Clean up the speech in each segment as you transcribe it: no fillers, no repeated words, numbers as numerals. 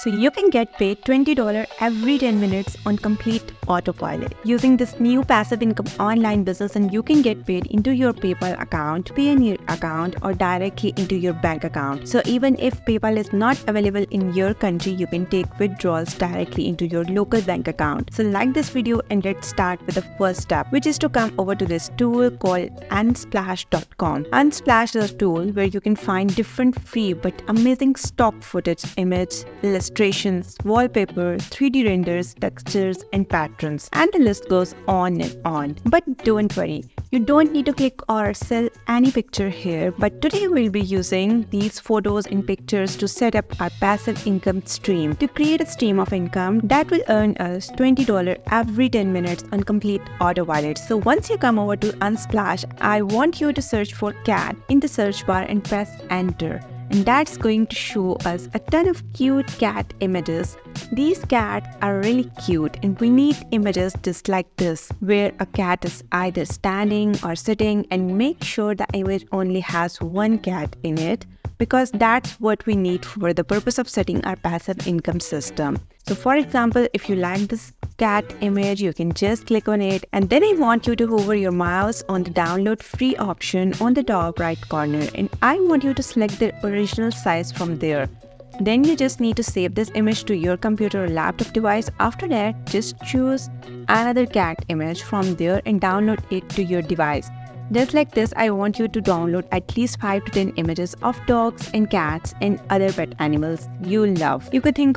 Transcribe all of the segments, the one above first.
So you can get paid $20 every 10 minutes on complete autopilot. Using this new passive income online business, and you can get paid into your PayPal account, Payoneer account, or directly into your bank account. So even if PayPal is not available in your country, you can take withdrawals directly into your local bank account. So like this video and let's start with the first step, which is to come over to this tool called Unsplash.com. Unsplash is a tool where you can find different free but amazing stock footage, image, illustrations, wallpaper, 3D renders, textures, and patterns. And the list goes on and on. But don't worry, you don't need to click or sell any picture here. But today we'll be using these photos and pictures to set up our passive income stream, to create a stream of income that will earn us $20 every 10 minutes on complete autopilot. So once you come over to Unsplash, I want you to search for cat in the search bar and press enter. And that's going to show us a ton of cute cat images. These cats are really cute, and we need images just like this, where a cat is either standing or sitting, and make sure the image only has one cat in it, because that's what we need for the purpose of setting our passive income system. So for example, if you like this cat image, you can just click on it, and then I want you to hover your mouse on the download free option on the top right corner, and I want you to select the original size from there. Then you just need to save this image to your computer or laptop device. After that, just choose another cat image from there and download it to your device. Just like this, I want you to download at least 5 to 10 images of dogs and cats and other pet animals you love. You can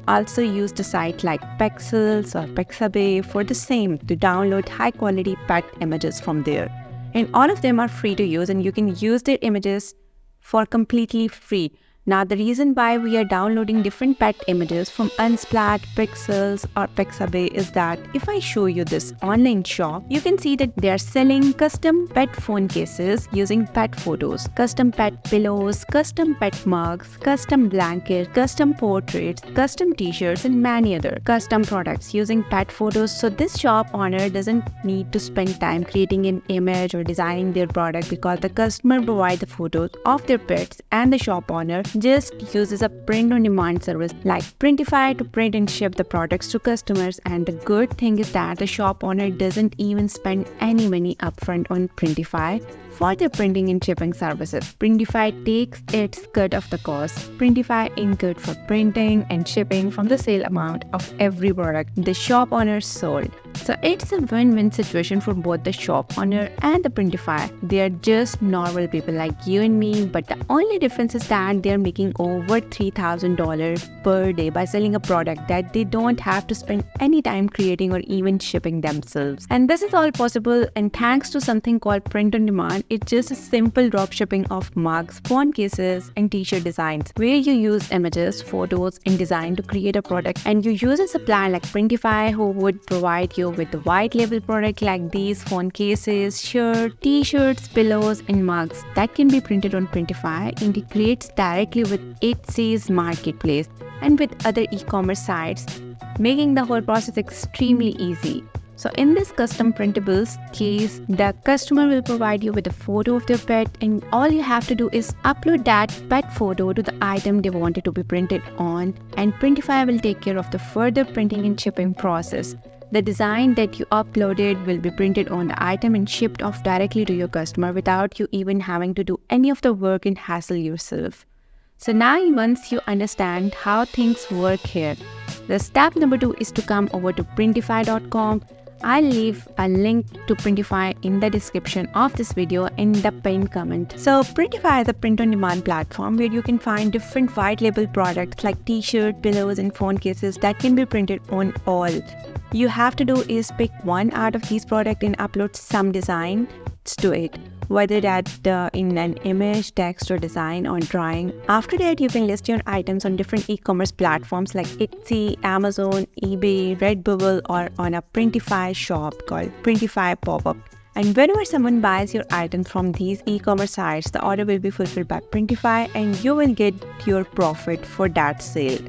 also use the site like Pexels or Pexabay for the same, to download high quality pet images from there. And all of them are free to use, and you can use their images for completely free. Now, the reason why we are downloading different pet images from Unsplash, Pexels, or Pexabay is that if I show you this online shop, you can see that they are selling custom pet phone cases using pet photos, custom pet pillows, custom pet mugs, custom blankets, custom portraits, custom t-shirts, and many other custom products using pet photos. So this shop owner doesn't need to spend time creating an image or designing their product, because the customer provides the photos of their pets, and the shop owner just uses a print-on-demand service like Printify to print and ship the products to customers. And the good thing is that the shop owner doesn't even spend any money upfront on Printify for their printing and shipping services. Printify takes its cut of the cost. Printify incurred for printing and shipping from the sale amount of every product the shop owner sold. So it's a win-win situation for both the shop owner and the Printify. They are just normal people like you and me, but the only difference is that they're making over $3,000 per day by selling a product that they don't have to spend any time creating or even shipping themselves. And this is all possible and thanks to something called print on demand. It's just a simple drop shipping of mugs, phone cases, and t-shirt designs, where you use images, photos, and design to create a product, and you use a supplier like Printify who would provide you with the white label product like these phone cases, shirts, t-shirts, pillows, and mugs that can be printed on Printify, integrates directly with Etsy's marketplace and with other e-commerce sites, making the whole process extremely easy. So in this custom printables case, the customer will provide you with a photo of their pet, and all you have to do is upload that pet photo to the item they want it to be printed on, and Printify will take care of the further printing and shipping process. The design that you uploaded will be printed on the item and shipped off directly to your customer without you even having to do any of the work and hassle yourself. So now once you understand how things work here, the step number 2 is to come over to Printify.com. I'll leave a link to Printify in the description of this video in the pinned comment. So Printify is a print-on-demand platform where you can find different white label products like t-shirt, pillows, and phone cases that can be printed on all. You have to do is pick one out of these products and upload some design to it, whether that in an image, text, or design or drawing. After that, you can list your items on different e-commerce platforms like Etsy, Amazon, eBay, Redbubble, or on a Printify shop called Printify Pop-Up. And whenever someone buys your item from these e-commerce sites, the order will be fulfilled by Printify and you will get your profit for that sale.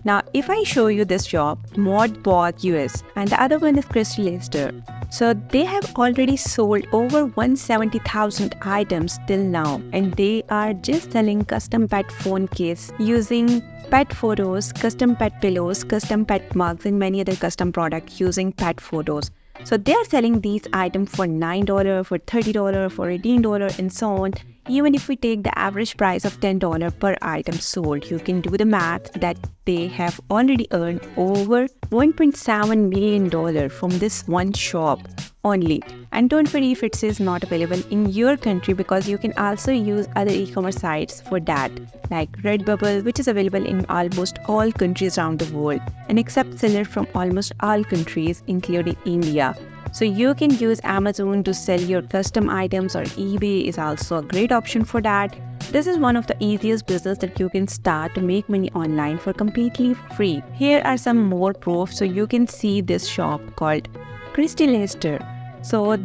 Now, if I show you this shop, Modbot US, and the other one is Christy Lester. So they have already sold over 170,000 items till now, and they are just selling custom pet phone case using pet photos, custom pet pillows, custom pet mugs, and many other custom products using pet photos. So they are selling these items for $9, for $30, for $18, and so on. Even if we take the average price of $10 per item sold, you can do the math that they have already earned over $1.7 million from this one shop only. And don't worry if it is not available in your country, because you can also use other e-commerce sites for that, like Redbubble, which is available in almost all countries around the world and accepts sellers from almost all countries including India. So you can use Amazon to sell your custom items, or eBay is also a great option for that. This is one of the easiest business that you can start to make money online for completely free. Here are some more proofs. So you can see this shop called Christy Lester. So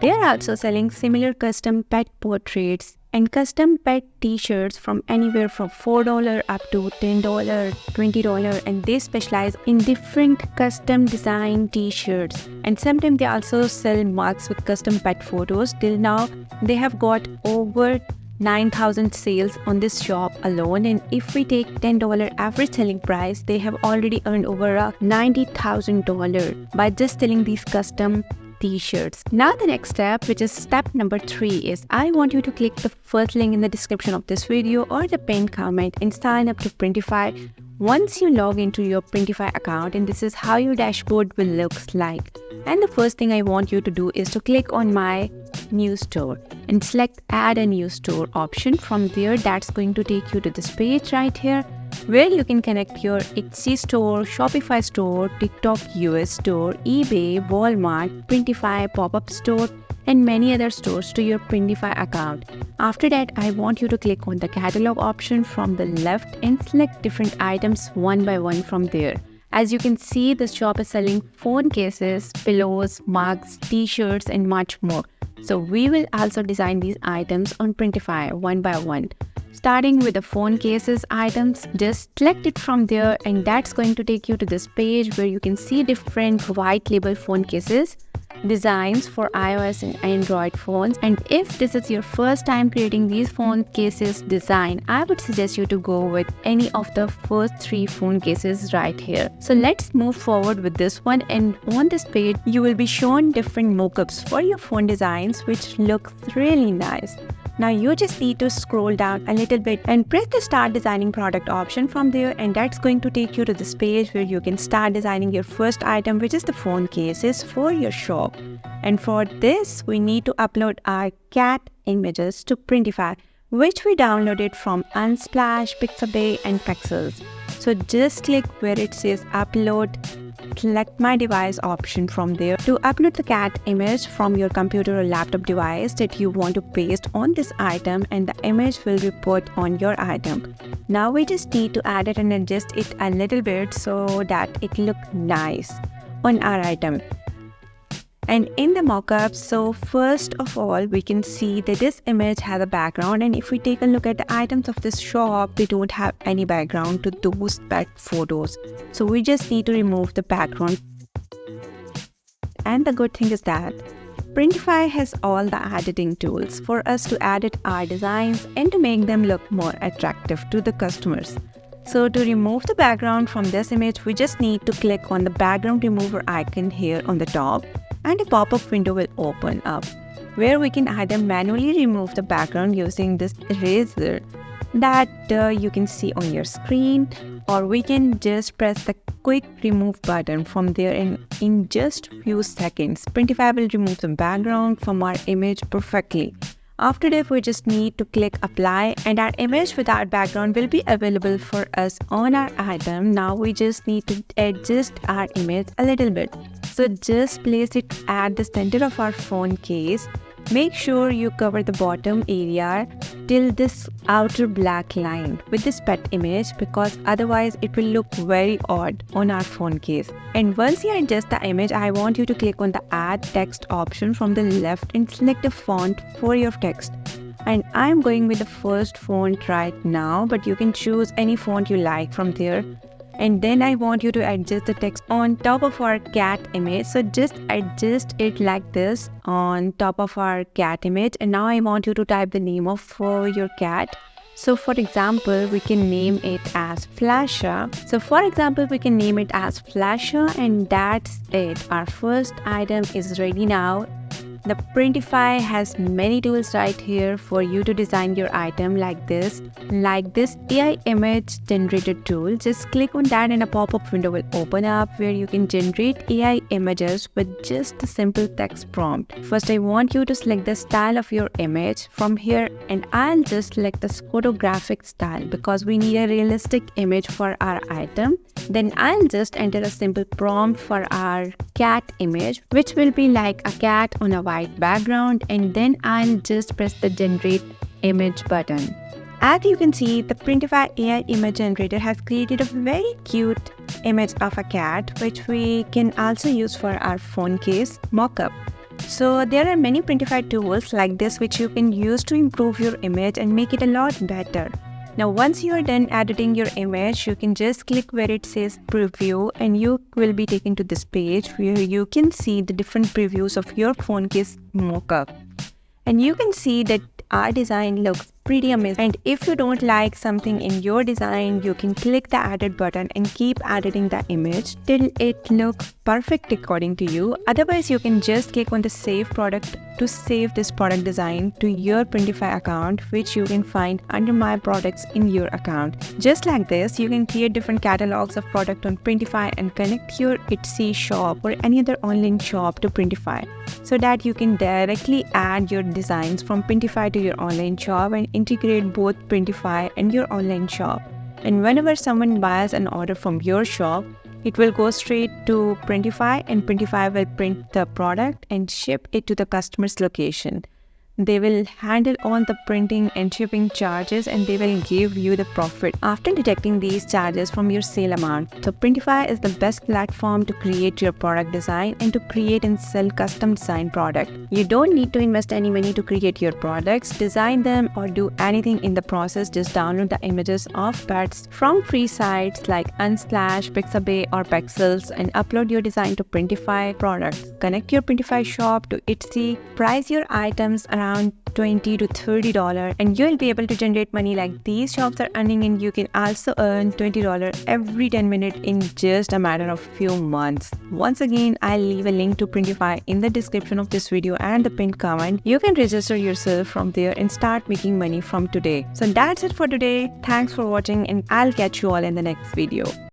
they are also selling similar custom pet portraits and custom pet t-shirts from anywhere from $4 up to $10, $20, and they specialize in different custom design t-shirts. And sometimes they also sell mugs with custom pet photos. Till now, they have got over 9,000 sales on this shop alone, and if we take $10 average selling price, they have already earned over $90,000 by just selling these custom t-shirts. Now the next step, which is step number 3, is I want you to click the first link in the description of this video or the pinned comment and sign up to Printify. Once you log into your Printify account, and this is how your dashboard will look like. And the first thing I want you to do is to click on my new store and select add a new store option. From there, that's going to take you to this page right here, where you can connect your Etsy store, Shopify store, TikTok US store, eBay, Walmart, Printify pop-up store, and many other stores to your Printify account. After that, I want you to click on the catalog option from the left and select different items one by one from there. As you can see, the shop is selling phone cases, pillows, mugs, t-shirts, and much more. So we will also design these items on Printify one by one. Starting with the phone cases items, just select it from there, and that's going to take you to this page where you can see different white label phone cases designs for iOS and Android phones. And if this is your first time creating these phone cases design, I would suggest you to go with any of the first 3 phone cases right here. So let's move forward with this one, and on this page you will be shown different mockups for your phone designs, which look really nice. Now you just need to scroll down a little bit and press the start designing product option from there, and that's going to take you to this page where you can start designing your first item, which is the phone cases for your shop. And for this, we need to upload our cat images to Printify, which we downloaded from Unsplash, Pixabay, and Pexels. So just click where it says upload, select my device option from there to upload the cat image from your computer or laptop device that you want to paste on this item, and the image will be put on your item. Now we just need to add it and adjust it a little bit so that it looks nice on our item. And in the mockup, so first of all, we can see that this image has a background, and if we take a look at the items of this shop, they don't have any background to those pet photos. So we just need to remove the background. And the good thing is that Printify has all the editing tools for us to edit our designs and to make them look more attractive to the customers. So to remove the background from this image, we just need to click on the background remover icon here on the top, and a pop-up window will open up where we can either manually remove the background using this eraser that you can see on your screen, or we can just press the quick remove button from there, and in just few seconds Printify will remove the background from our image perfectly. After that, we just need to click apply, and our image without background will be available for us on our item. Now we just need to adjust our image a little bit. So just place it at the center of our phone case Make sure you cover the bottom area till this outer black line with this pet image, because otherwise it will look very odd on our phone case. And once you adjust the image, I want you to click on the add text option from the left and select a font for your text. And I'm going with the first font right now, but you can choose any font you like from there. And then I want you to adjust the text on top of our cat image. So just adjust it like this on top of our cat image. And now I want you to type the name of your cat. So for example, we can name it as Flasha. And that's it. Our first item is ready now. The Printify has many tools right here for you to design your item like this AI image generator tool. Just click on that and a pop-up window will open up where you can generate AI images with just a simple text prompt. First, I want you to select the style of your image from here, and I'll just select this photographic style because we need a realistic image for our item. Then I'll just enter a simple prompt for our cat image, which will be like a cat on a white background, and then I'll just press the generate image button. As you can see, the Printify AI image generator has created a very cute image of a cat, which we can also use for our phone case mockup. So there are many Printify tools like this which you can use to improve your image and make it a lot better. Now once you are done editing your image, you can just click where it says preview, and you will be taken to this page where you can see the different previews of your phone case mockup. And you can see that our design looks pretty amazing. And if you don't like something in your design, you can click the edit button and keep editing the image till it looks perfect according to you. Otherwise, you can just click on the save product to save this product design to your Printify account, which you can find under my products in your account. Just like this, you can create different catalogs of product on Printify and connect your Etsy shop or any other online shop to Printify, so that you can directly add your designs from Printify to your online shop and integrate both Printify and your online shop. And whenever someone buys an order from your shop, it will go straight to Printify, and Printify will print the product and ship it to the customer's location. They will handle all the printing and shipping charges, and they will give you the profit after deducting these charges from your sale amount. So Printify is the best platform to create your product design and to create and sell custom design product. You don't need to invest any money to create your products, design them, or do anything in the process. Just download the images of pets from free sites like Unsplash, Pixabay, or Pexels and upload your design to Printify products. Connect your Printify shop to Etsy, price your items around $20 to $30, and you'll be able to generate money like these shops are earning, and you can also earn $20 every 10 minutes in just a matter of few months. Once again, I'll leave a link to Printify in the description of this video and the pinned comment. You can register yourself from there and start making money from today. So that's it for today. Thanks for watching, and I'll catch you all in the next video.